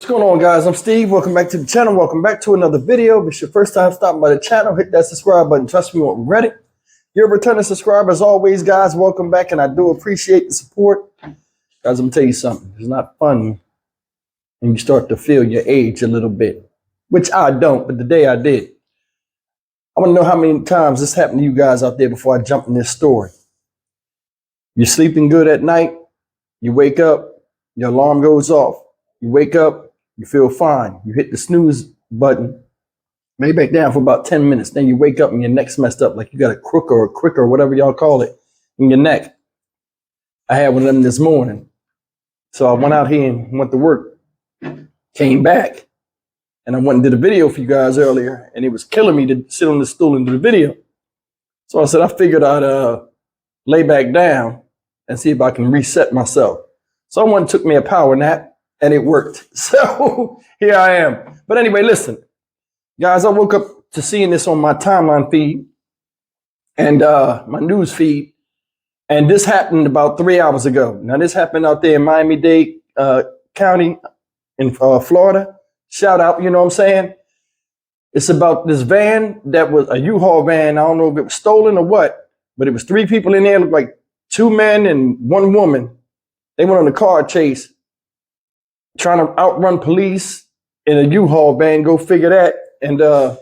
going on, guys? I'm Steve. Welcome back to the channel. Welcome back to another video. If it's your first time stopping by the channel, hit that subscribe button. Trust me, when we're ready. You're a returning subscriber as always, guys. Welcome back, and I do appreciate the support. Guys, I'm gonna tell you something. It's not fun when you start to feel your age a little bit, which I don't, but today I did. I want to know how many times this happened to you guys out there before I jump in this story. You're sleeping good at night. You wake up, your alarm goes off. You wake up, you feel fine. You hit the snooze button, lay back down for about 10 minutes. Then you wake up and your neck's messed up, like you got a crook or a crick or whatever y'all call it in your neck. I had one of them this morning. So I went out here and went to work, came back, and I went and did a video for you guys earlier, and it was killing me to sit on the stool and do the video. So I said, I figured I'd lay back down and see if I can reset myself. So I went and took me a power nap. And it worked. So here I am. But anyway, listen, guys, I woke up to seeing this on my timeline feed and my news feed. And this happened about 3 hours ago. Now, this happened out there in Miami-Dade County in Florida. Shout out, you know what I'm saying? It's about this van that was a U-Haul van. I don't know if it was stolen or what, but it was 3 people in there, looked like 2 men and 1 woman. They went on a car chase, trying to outrun police in a U-Haul van. Go figure that. And I'm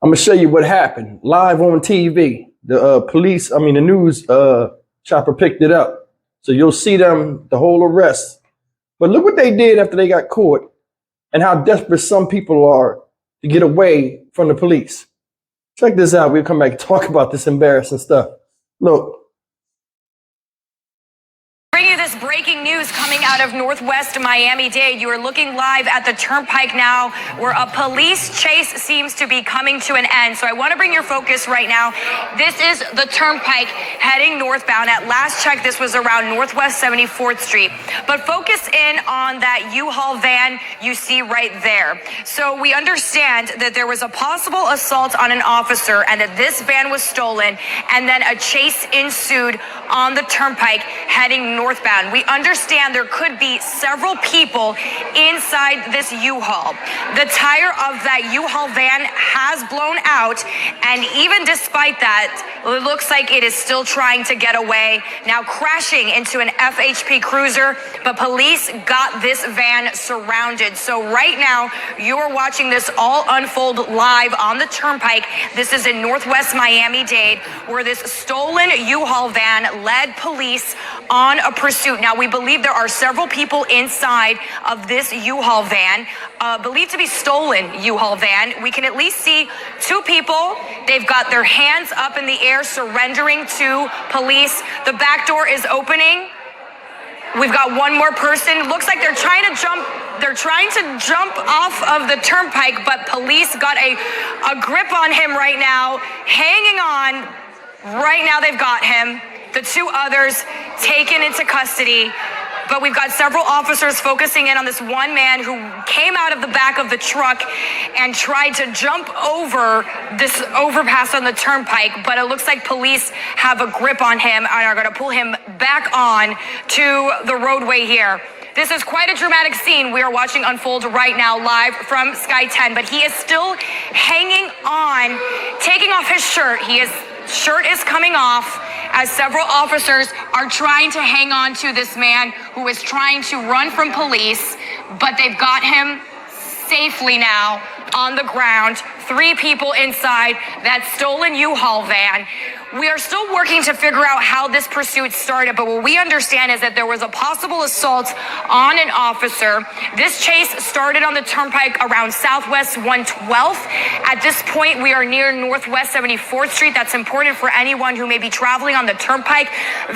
gonna show you what happened live on TV. The news chopper picked it up. So you'll see them, the whole arrest. But look what they did after they got caught and how desperate some people are to get away from the police. Check this out. We'll come back and talk about this embarrassing stuff. Look. Breaking news coming out of Northwest Miami-Dade. You are looking live at the Turnpike now, where a police chase seems to be coming to an end. So I want to bring your focus right now. This is the Turnpike heading northbound. At last check, this was around Northwest 74th Street. But focus in on that U-Haul van you see right there. So we understand that there was a possible assault on an officer and that this van was stolen, and then a chase ensued on the Turnpike heading northbound. We understand there could be several people inside this U-Haul. The tire of that U-Haul van has blown out, and even despite that, it looks like it is still trying to get away, now crashing into an FHP cruiser, but police got this van surrounded. So right now, you're watching this all unfold live on the Turnpike. This is in Northwest Miami-Dade, where this stolen U-Haul van led police on a pursuit. Now, we believe there are several people inside of this U-Haul van, believed to be stolen U-Haul van. We can at least see 2 people. They've got their hands up in the air, surrendering to police. The back door is opening. We've got 1 more person. Looks like they're trying to jump. They're trying to jump off of the Turnpike, but police got a grip on him right now, hanging on. Right now, they've got him. The 2 others taken into custody. But we've got several officers focusing in on this one man who came out of the back of the truck and tried to jump over this overpass on the Turnpike. But it looks like police have a grip on him and are going to pull him back on to the roadway here. This is quite a dramatic scene we are watching unfold right now live from Sky 10. But he is still hanging on, taking off his shirt. His shirt is coming off as several officers are trying to hang on to this man who is trying to run from police, but they've got him safely now on the ground. 3 people inside that stolen U-Haul van. We are still working to figure out how this pursuit started, but what we understand is that there was a possible assault on an officer. This chase started on the Turnpike around Southwest 112th. At this point, we are near Northwest 74th Street. That's important for anyone who may be traveling on the Turnpike.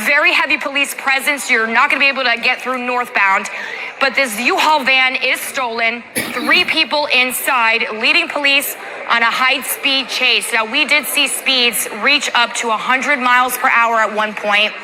Very heavy police presence. You're not going to be able to get through northbound. But this U-Haul van is stolen. 3 people inside, leading police on a high-speed chase. Now, we did see speeds reach up to 100 miles per hour at one point.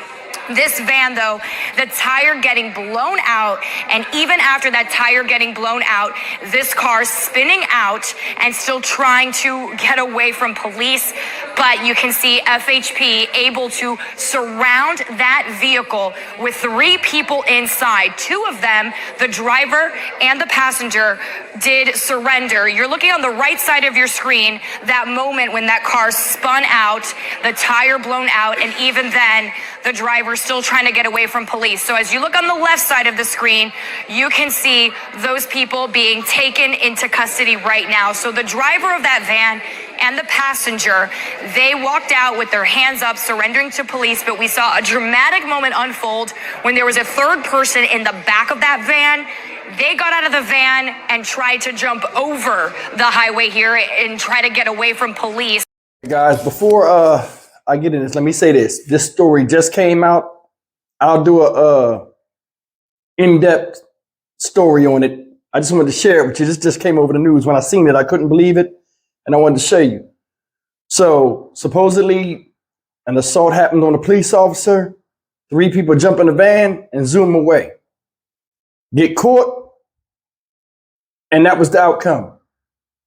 This van, though, the tire getting blown out, and even after that tire getting blown out, this car spinning out and still trying to get away from police. but you can see FHP able to surround that vehicle with 3 people inside. 2 of them, the driver and the passenger, did surrender. You're looking on the right side of your screen, that moment when that car spun out, the tire blown out, and even then, the driver still trying to get away from police. So as you look on the left side of the screen, you can see those people being taken into custody right now. So the driver of that van and the passenger, they walked out with their hands up, surrendering to police, but we saw a dramatic moment unfold when there was a 3rd person in the back of that van. They got out of the van and tried to jump over the highway here and try to get away from police. Guys, before I get in this, let me say this. This story just came out. I'll do a in-depth story on it. I just wanted to share it with you. This just came over the news. When I seen it, I couldn't believe it, and I wanted to show you. So supposedly an assault happened on a police officer. 3 people jump in the van and zoom away. Get caught, and that was the outcome.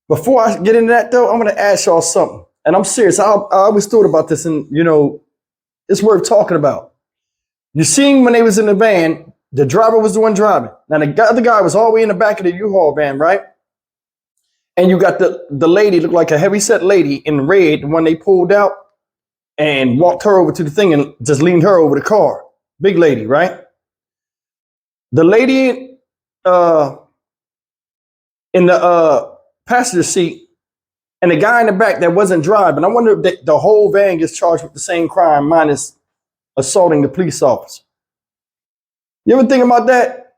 Before I get into that, though, I'm going to ask y'all something. And I'm serious. I always thought about this, and, you know, it's worth talking about. You seen when they was in the van, the driver was the one driving. Now, the other guy was all the way in the back of the U-Haul van, right? And you got the lady, looked like a heavy-set lady in red, the one they pulled out and walked her over to the thing and just leaned her over the car. Big lady, right? The lady in the passenger seat and the guy in the back that wasn't driving. I wonder if the whole van gets charged with the same crime minus assaulting the police officer. You ever think about that?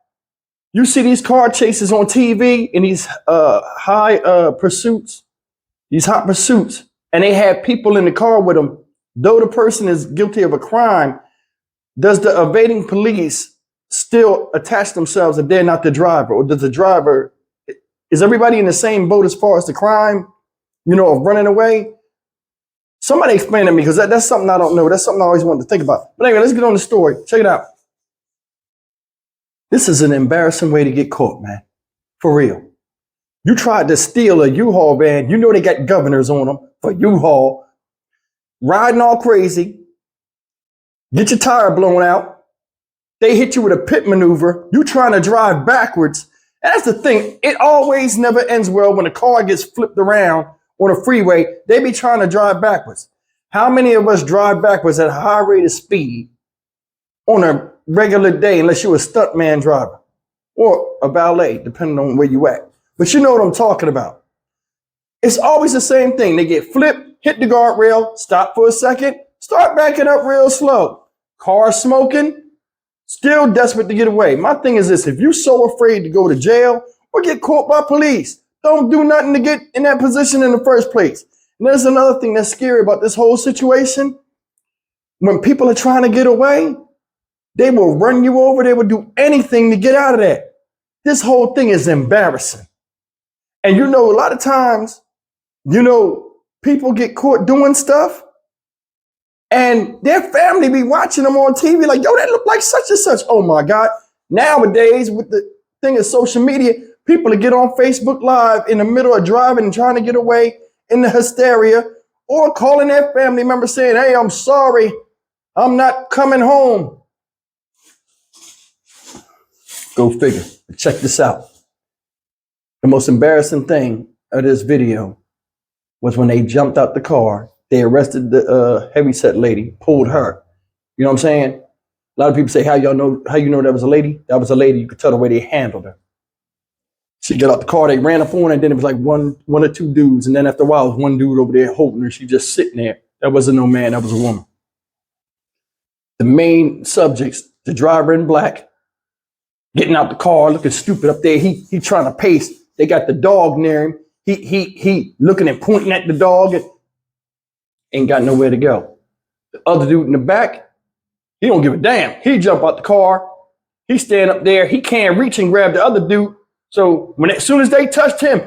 You see these car chases on TV and these hot pursuits, and they have people in the car with them. Though the person is guilty of a crime, does the evading police still attach themselves if they're not the driver? Or does the driver, is everybody in the same boat as far as the crime, you know, of running away? Somebody explain to me, because that's something I don't know. That's something I always wanted to think about. But anyway, let's get on the story. Check it out. This is an embarrassing way to get caught, man. For real. You tried to steal a U-Haul van. You know they got governors on them for U-Haul. Riding all crazy. Get your tire blown out. They hit you with a pit maneuver. You trying to drive backwards. And that's the thing. It always never ends well when a car gets flipped around on a freeway. They be trying to drive backwards. How many of us drive backwards at a high rate of speed on a regular day, unless you're a stuntman driver or a valet, depending on where you at? But you know what I'm talking about. It's always the same thing. They get flipped, hit the guardrail, stop for a second, start backing up real slow. Car smoking, still desperate to get away. My thing is this: if you're so afraid to go to jail or get caught by police, don't do nothing to get in that position in the first place. And there's another thing that's scary about this whole situation. When people are trying to get away, they will run you over. They will do anything to get out of that. This whole thing is embarrassing. And you know, a lot of times, you know, people get caught doing stuff and their family be watching them on TV like, yo, that look like such and such. Oh my God. Nowadays, with the thing of social media, people that get on Facebook Live in the middle of driving and trying to get away in the hysteria, or calling their family member saying, hey, I'm sorry, I'm not coming home. Go figure. Check this out. The most embarrassing thing of this video was when they jumped out the car. They arrested the heavyset lady, pulled her. You know what I'm saying? A lot of people say, how you know that was a lady? That was a lady. You could tell the way they handled her. She got out the car, they ran up on her, and then it was like one or two dudes. And then after a while, it was one dude over there holding her. She just sitting there. That wasn't no man, that was a woman. The main subjects, the driver in black, getting out the car, looking stupid up there. He trying to pace. They got the dog near him. He looking and pointing at the dog and ain't got nowhere to go. The other dude in the back, he don't give a damn. He jump out the car. He stand up there. He can't reach and grab the other dude. So as soon as they touched him,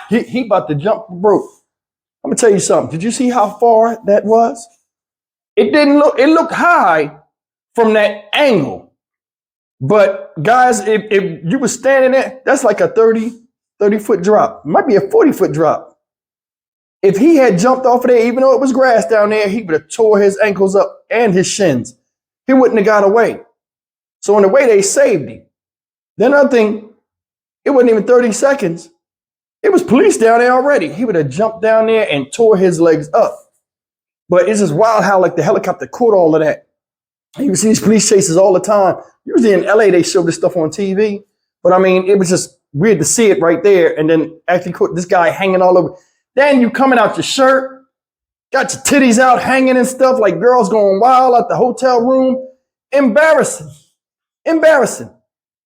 he about to jump the rope. I'm gonna tell you something. Did you see how far that was? It looked high from that angle. But guys, if you were standing there, that's like a 30-foot drop. It might be a 40-foot drop. If he had jumped off of there, even though it was grass down there, he would have tore his ankles up and his shins. He wouldn't have got away. So in a way, they saved him. Then another thing, it wasn't even 30 seconds. It was police down there already. He would have jumped down there and tore his legs up. But it's just wild how like the helicopter caught all of that. You see these police chases all the time. Usually in LA, they show this stuff on TV. But I mean, it was just weird to see it right there. And then actually caught this guy hanging all over. Then you coming out your shirt, got your titties out hanging and stuff like girls going wild at the hotel room. Embarrassing. Embarrassing.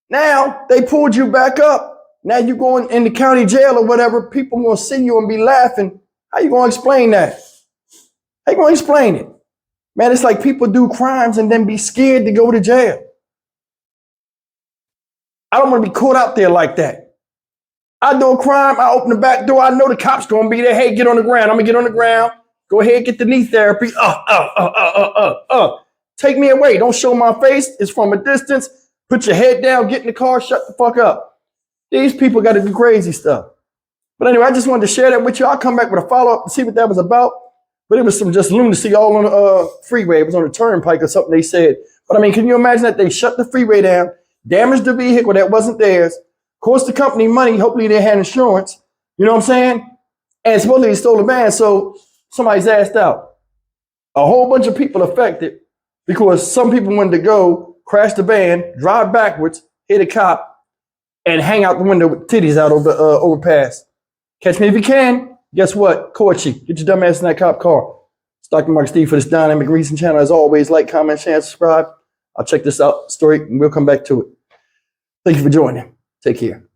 Now they pulled you back up. Now you're going in the county jail or whatever. People going to see you and be laughing. How you going to explain that? How you going to explain it? Man, it's like people do crimes and then be scared to go to jail. I don't want to be caught out there like that. I do a crime, I open the back door, I know the cops going to be there. Hey, get on the ground. I'm going to get on the ground. Go ahead, get the knee therapy. Take me away. Don't show my face. It's from a distance. Put your head down, get in the car, shut the fuck up. These people got to do crazy stuff. But anyway, I just wanted to share that with you. I'll come back with a follow-up to see what that was about. But it was some just lunacy all on the freeway. It was on the turnpike or something they said. But I mean, can you imagine that they shut the freeway down, damaged the vehicle that wasn't theirs, cost the company money, hopefully they had insurance, you know what I'm saying? And supposedly they stole a van, so somebody's asked out. A whole bunch of people affected because some people wanted to go, crash the van, drive backwards, hit a cop, and hang out the window with titties out over the overpass. Catch me if you can. Guess what? Court you. Get your dumb ass in that cop car. It's Dr. Mark Steve for this Dynamic Reason channel. As always, like, comment, share, and subscribe. I'll check this out story and we'll come back to it. Thank you for joining. Take care.